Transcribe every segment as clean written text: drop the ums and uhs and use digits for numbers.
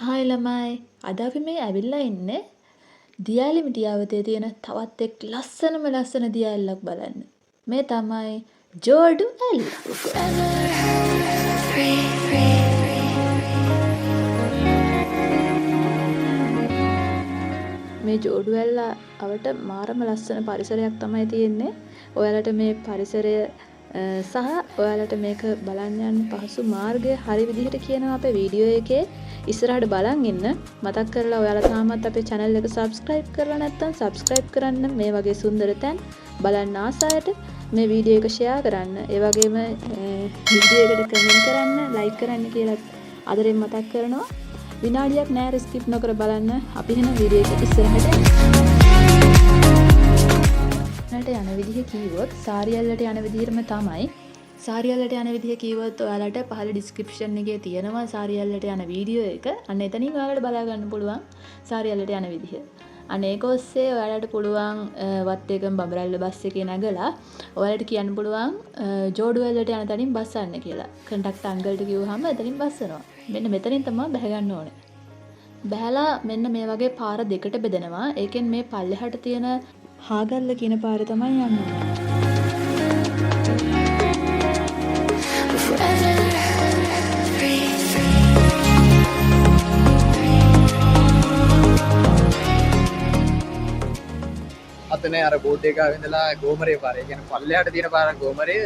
Hi ළමයි අද අපි මේ ඇවිල්ලා ඉන්නේ දියාලි මිටියාවතේ තියෙන තවත් එක් ලස්සන දියාල්ලක් බලන්න. මේ තමයි ජෝඩු ඇල්ල. මේ ජෝඩු ඇල්ල අවට මාරම ලස්සන පරිසරයක් තමයි තියෙන්නේ. ඔයාලට මේ පරිසරය සහ ඔයාලට මේක බලන්න යන්න පහසු මාර්ගය හරි විදිහට කියනවා අපේ වීඩියෝ එකේ. ඉස්සරහට බලන් ඉන්න. මතක් කරලා ඔයාලා තාමත් අපේ channel එක subscribe කරලා නැත්නම් subscribe කරන්න. මේ වගේ සුන්දර තැන් බලන්න ආසයට මේ වීඩියෝ එක share කරන්න. ඒ වගේම වීඩියෝ එකට comment කරන්න, like කරන්න කියලා ආදරෙන් මතක් කරනවා. විනාඩියක් නෑ skip නොකර බලන්න. අපි එහෙනම් වීඩියෝ එක ඉස්සරහට යන විදිහ කිව්වොත් සාරියල්ලට යන විදිහම තමයි. සාරියල්ලට යන විදිහ කිව්වොත් ඔයාලට පහළ ඩිස්ක්‍රිප්ෂන් එකේ තියෙනවා සාරියල්ලට යන වීඩියෝ එක. අන්න එතනින් ඔයාලට බලා ගන්න පුළුවන් සාරියල්ලට යන විදිහ. අන්න ඒක ඔස්සේ ඔයාලට පුළුවන් වත්තේකම බඹරැල්ල බස් එකේ නැගලා ඔයාලට කියන්න පුළුවන් ජෝඩුවැල්ලට යන තැනින් බස් යන්න කියලා. කන්ඩක්ටර් අංකල්ට කිව්වහම එතනින් බස් යනවා. මෙන්න මෙතනින් තමයි බහ ගන්න ඕනේ. බහැලා මෙන්න මේ වගේ පාර දෙකට බෙදෙනවා. ඒකෙන් මේ පල්ලෙහාට තියෙන හාගල්ල කියන පාරේ තමයි යන්න ඕනේ. අතන අර බෝට් එක ආවෙන්දලා ගෝමරේ පාර. ඒ කියන්නේ පල්ලෙහාට තියෙන පාර ගෝමරේ,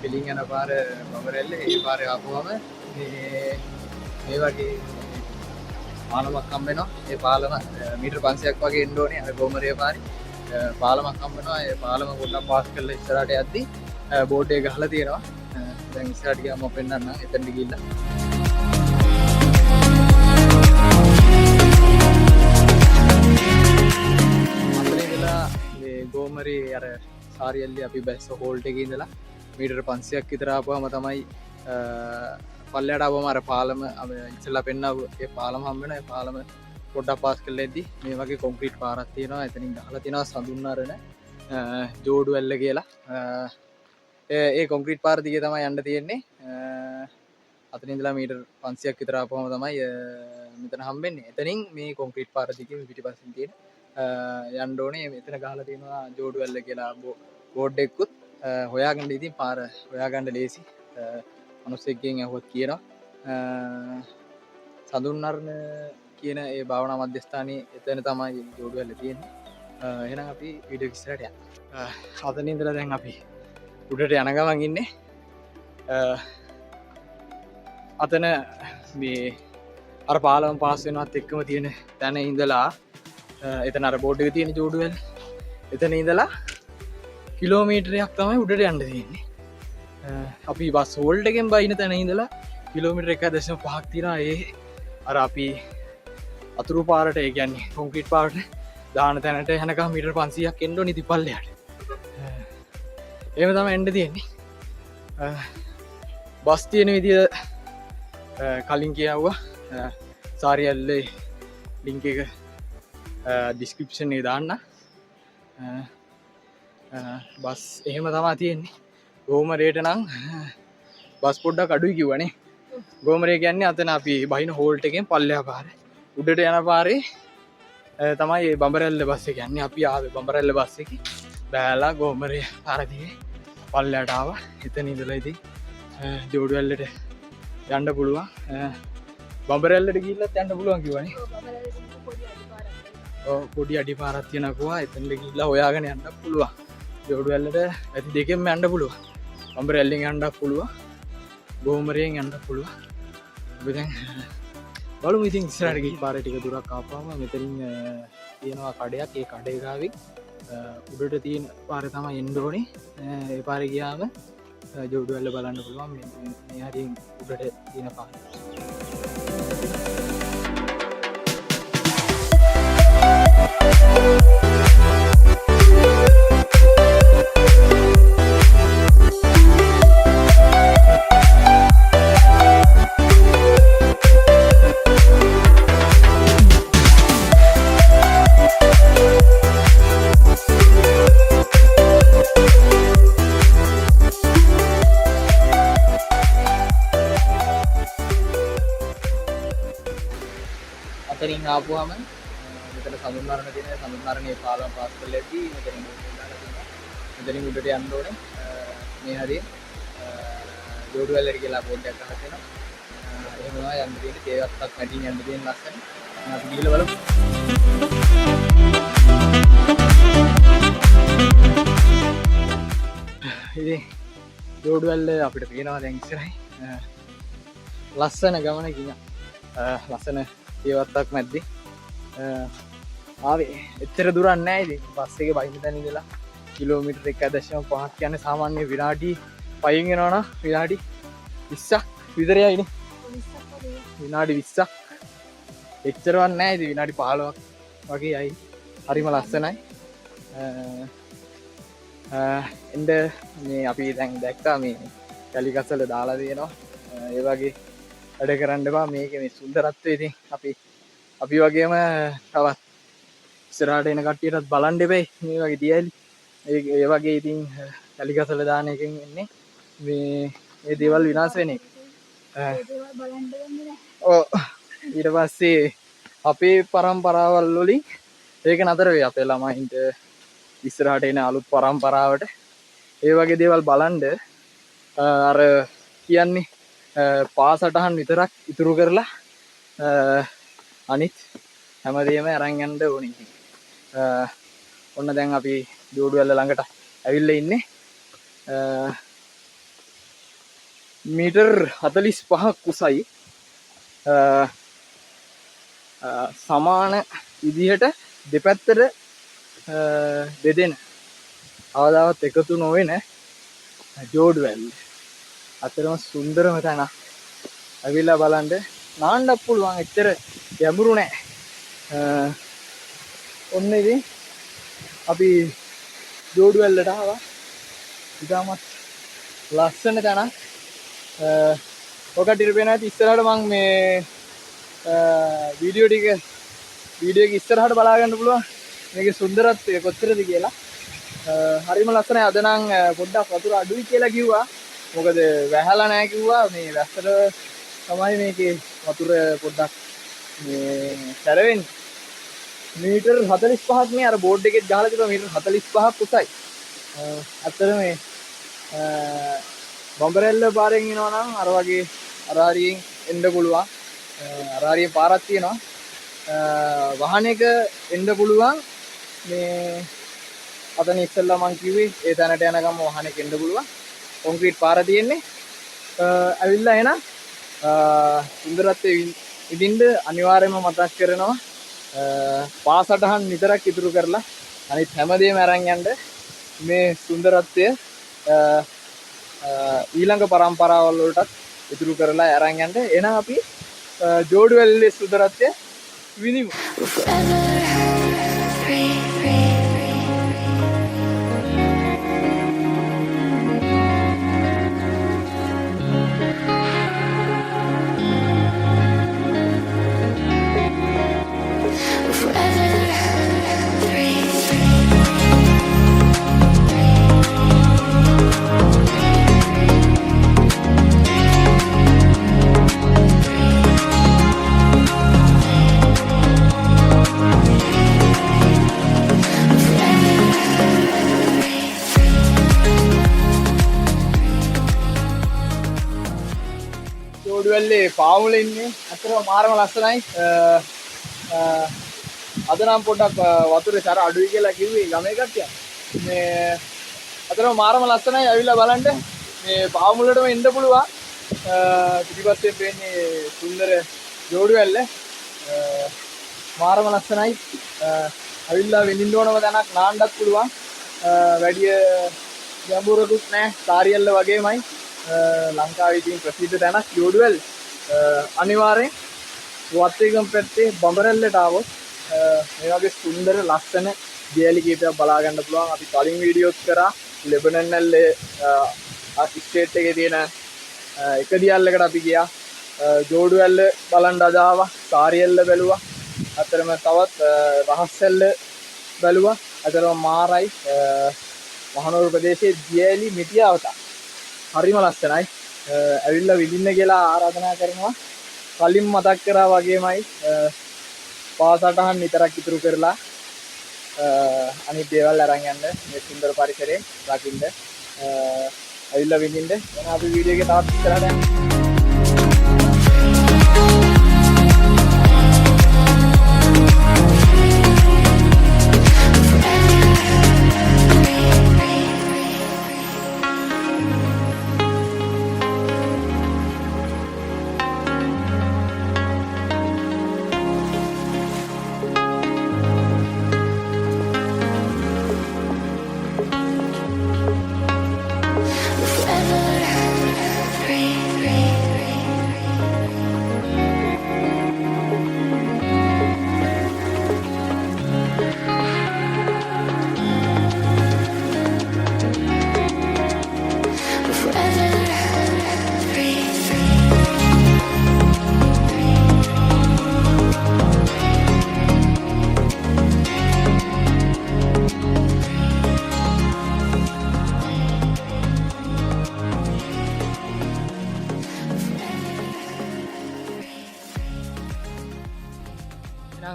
පිළින් යන පාර බඹරැල්ල. ඒ පාරේ ආපුවම මේ වගේ පාලමක් හම්බ වෙනවා. ඒ පාලම මීටර 500ක් වගේ එන්න ඕනේ අර ගෝමරේ පාරේ. පාලමක් හම්බ වෙනවා. ඒ පාලම පොඩ්ඩක් පාස් කරලා ඉස්සරහට යද්දි බෝට් එක ගහලා තියෙනවා. දැන් ඉස්සරහට ගියාම මම පෙන්නන්නම්. එතනට ගිහිල්ලා ගෝමරේ අර සාරියල්ලේ අපි බැස්ස හෝල්ට් එකේ ඉඳලා මීටර 500ක් විතර ආපුවම තමයි පල්ලෙහාට ආවම අර පාලම ඉස්සෙල්ලා පෙන්නව ඒ පාලම හම්බ වෙනවා. ඒ පාලම පොඩ්ඩක් පාස් කරලා ඉද්දි මේ වගේ කොන්ක්‍රීට් පාරක් තියෙනවා. එතනින් ගහලා තියෙනවා සඳුන්නරන ජෝඩු ඇල්ල කියලා. ඒ කොන්ක්‍රීට් පාර දිගේ තමයි යන්න තියෙන්නේ. අතන ඉඳලා මීටර 500ක් විතර ආපුවම තමයි මෙතන හම්බෙන්නේ. එතනින් මේ කොන්ක්‍රීට් පාර දිගේ පිටිපස්සෙන් තියෙන යන්න ඕනේ. මෙතන ගහලා තියෙනවා ජෝඩු ඇල්ල කියලා බෝඩ් එකකුත්. හොයාගන්න ඉතින් පාර හොයාගන්න ලේසි. මිනිස්සෙක්ගෙන් අහුවත් කියනවා සඳුන්නරන කියන ඒ භාවනා මධ්‍යස්ථානයේ එතන තමයි ජෝඩු ඇල්ල තියෙන්නේ. එහෙනම් අපි වීඩියෝ ඉස්සරහට යන්න. අතන ඉඳලා දැන් අපි උඩට යන ගමන් ඉන්නේ. අතන මේ අර පාලම පාස් වෙනවත් එක්කම තියෙන තැන ඉඳලා එතන අර බෝඩ් එක තියෙන ජෝඩු ඇල්ල. එතන ඉඳලා කිලෝමීටරයක් තමයි උඩට යන්න තියෙන්නේ. අපි බස් හෝල්ට් එකෙන් බයින තැන ඉඳලා කිලෝමීටර 1.5ක් තියෙනවා. ඒ අර අපි අතුරු පාරට ඒ කියන්නේ කොන්ක්‍රීට් පාරට දාන තැනට යනකම් මීටර 500ක් එන්න ඕනේ ඉතින් පල්ලෙහාට. එහෙම තමයි එන්න තියෙන්නේ. බස් තියෙන විදිය කලින් කියාවුවා. සාරියල්ලේ ලින්ක් එක ඩිස්ක්‍රිප්ෂන් එකේ දාන්න. බස් එහෙම තමයි තියෙන්නේ. ගෝමරේට නම් බස් පොඩ්ඩක් අඩුයි කිව්වනේ. ගෝමරේ කියන්නේ අතන අපි බහින හෝල්ට් එකෙන් පල්ලෙහා පාරේ. උඩට යන පාරේ තමයි බඹරැල්ල බස් එක යන්නේ. අපි ආවේ බඹරැල්ල බස් එකේ. බෑලා ගෝමරේ පාර දිගේ පල්ලෙහාට ආවා. එතන ඉඳලා ඉතින් ජෝඩු ඇල්ලට යන්න පුළුවන්. බඹරැල්ලට ගිහිල්ලත් යන්න පුළුවන් කිව්වනේ. පොඩි අඩිපාරක් තියෙනකවා එතනට ගිහිල්ලා හොයාගෙන යන්න පුළුවන්. ජෝඩු ඇල්ලට ඇති දෙකෙන්ම යන්න පුළුවන්. බඹරැල්ලෙන් යන්නත් පුළුවන්. ගෝමරයෙන් යන්න පුළුවන්. අපි දැන් බලමු ඉතින් ඉස්සරහට ගිහින් පාරේ ටික දුරක් ආපුවම මෙතනින් තියෙනවා කඩයක්. ඒ කඩේ ගාවින් උඩට තියෙන පාරේ තමයි එන්න ඕනේ. ඒ පාරේ ගියාම ජෝඩු ඇල්ල බලන්න පුළුවන්. මේ හරියෙන් උඩට තියෙන පාරේ. අතරින් ආපුවාම මෙතන සමුන්නාරණ තියෙන සමුන්නාරණේ පාලම පාස් කරලා ඇති මෙතනින් මෙතනින් උඩට යන්න ඕනේ මේ හරිය ජෝඩු වැල්ලට කියලා බෝඩ් එකක් අහලා තියෙනවා එහෙම තමයි යන්න තියෙන්නේ තේවත්තක් මැදින් යන්න තියෙන ලස්සන අපි ගිහලා බලමු ඉතින් ජෝඩු වැල්ල අපිට පේනවා දැන් ඉස්සරහින් ලස්සන ගමනකින් ලස්සන තේවත්තක් මැද්දේ ආවේ එච්චර දුරක් නැහැ ඉතින් බස් එකේ බයින්න තැන ඉඳලා කිලෝමීටර් 1.5ක් කියන්නේ සාමාන්‍ය විනාඩි 5න් යනවා නම් විනාඩි 20ක් විතර යයිනේ විනාඩි 20ක් එච්චරවත් නැහැ ඉතින් විනාඩි 15ක් වගේ යයි හරිම ලස්සනයි එන්න මේ අපි දැන් දැක්කා මේ කැලිකසල දාලා තියෙනවා ඒ වගේ වැඩ කරන්න බා මේක මේ සුන්දරත්වය ඉතින් අපි වගේම තවත් ඉස්සරහට එන කට්ටියටත් බලන්න එපයි මේ වගේ දියලි ඒ වගේ ඉතින් කැලිකසල දාන එකෙන් වෙන්නේ මේ දේවල් විනාශ වෙන එක ඔව් ඊට පස්සේ අපේ පරම්පරාවල් වලින් ඒක නතර වෙයි අපේ ළමයින්ට ඉස්සරහට එන අලුත් පරම්පරාවට ඒ වගේ දේවල් බලන්න අර කියන්නේ පාසටහන් විතරක් ඉතුරු කරලා අනිත් හැමදේම අරන් යන්න ඕනේ. ඔන්න දැන් අපි ජෝඩු වැල්ල ළඟට ඇවිල්ලා ඉන්නේ. මීටර් 45ක් උසයි. සමාන විදිහට දෙපැත්තට දෙදෙන අවදාවත් එකතු නොවෙන ජෝඩු වැල්ල. අතරම සුන්දරම තැන. ඇවිල්ලා බලන්න නාන්නත් පුළුවන් එච්චර ගැඹුරු නෑ. ඔන්න ඉතින් අපි ජෝඩු වැල්ලට ආවා. ඉතාමත් ලස්සන තැනක්. ඔකට ඉරපේන ඇති ඉස්සරහට මම මේ වීඩියෝ එක ඉස්සරහට බලා ගන්න පුළුවන්. මේකේ සුන්දරත්වය කොච්චරද කියලා. හරිම ලස්සනයි. අද නම් පොඩ්ඩක් වතුර අඩුයි කියලා කිව්වා. මොකද වැහලා නැහැ කිව්වා. මේ වැස්සට තමයි මේකේ වතුර පොඩ්ඩක් මේ සැරවෙන්නේ. මීටර් 45ක් මේ අර බෝඩ් එකේ ගහලා තිබුණා මීටර් 45ක් උසයි. අතර මේ බම්බරැල්ල පාරෙන් එනවා නම් අර වගේ අරාරියෙන් එන්න පුළුවන්. අරාරියෙන් පාරක් තියෙනවා. වාහනයක එන්න පුළුවන්. මේ අතන ඉස්සෙල්ලා මං කිව්වේ ඒ තැනට යනකම් වාහනයක එන්න පුළුවන්. කොන්ක්‍රීට් පාර තියෙන්නේ. ඇවිල්ලා එන සුන්දරත්වයේ විඳින්න අනිවාර්යයෙන්ම මතක් කරනවා. පාසටහන් විතරක් ඉතුරු කරලා අනිත් හැමදේම අරන් යන්න මේ සුන්දරත්වය ඊළඟ පරම්පරාවල් වලටත් ඉතුරු කරලා අරන් යන්න. එහෙනම් අපි ජෝඩු වැල්ලේ සුන්දරත්වය විඳිමු. ජෝඩුවැල්ලේ පාමුල ඉන්නේ අතරම මාරම ලස්සනයි. අද නම් පොඩ්ඩක් වතුරේ සැර අඩුයි කියලා කිව්වේ ගමේ කට්ටිය. මේ අතරම මාරම ලස්සනයි. ඇවිල්ලා බලන්න මේ පාමුලටම එන්න පුළුවන්. පිටිපස්සේ පේන්නේ සුන්දර ජෝඩුවැල්ල. මාරම ලස්සනයි. ඇවිල්ලා විඳින්න ඕනම තැනක් නාන්නත් පුළුවන්. වැඩි ගැඹුරකුත් නැහැ. සාරියල්ල වගේමයි. ලංකාවේ තියෙන ප්‍රසිද්ධ තැනක් ජෝඩුවැල්ල. අනිවාර්යෙන් වත්තේගම පැත්තේ බඹරැල්ලට ආවොත් මේ වගේ සුන්දර ලස්සන දියැලි කීපයක් බලා ගන්න පුළුවන්. අපි කලින් වීඩියෝස් කරා ලෙබනන් නැල්ලේ ස්ටේට් එකේ තියෙන එක දියැලකට අපි ගියා. ජෝඩුවැල්ල බලන් අද ආවා. සාරියල්ල බැලුවා. අතරම තවත් රහස්සැල්ල බැලුවා. අතරම මාරයි මහනුවර ප්‍රදේශයේ දියැලි මිටියාවත. හරිම ලස්සනයි. ඇවිල්ලා විඳින්න කියලා ආරාධනා කරනවා. කලින් මතක් කරා වගේමයි පාසටහන් විතරක් ඉතුරු කරලා අනිත් දේවල් අරන් යන්න මේ සුන්දර පරිසරේ දකින්න ඇවිල්ලා විඳින්න. එහෙනම් අපි වීඩියෝ එකේ තවත් ඉස්සරහට යමු.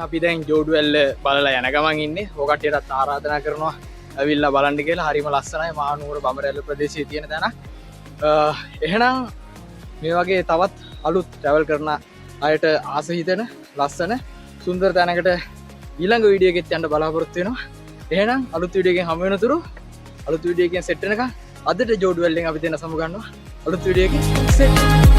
අපි දැන් ජෝඩුවැල්ල බලලා යන ගමන් ඉන්නේ. ඔකට්ටියටත් ආරාධනා කරනවා ඇවිල්ලා බලන්න කියලා. හරිම ලස්සනයි මහනුවර බඹරැල්ල ප්‍රදේශයේ තියෙන තැන. එහෙනම් මේ වගේ තවත් අලුත් ට්‍රැවල් කරන අයට ආස හිතෙන ලස්සන සුන්දර තැනකට ඊළඟ වීඩියෝ එකෙත් යන්න බලාපොරොත්තු වෙනවා. එහෙනම් අලුත් වීඩියෝ එකෙන් හමු වෙනතුරු අලුත් වීඩියෝ එකෙන් සෙට් වෙනකන් අදට ජෝඩුවැල්ලෙන් අපි දෙන්න සමු ගන්නවා. අලුත් වීඩියෝ එකෙන් සෙට්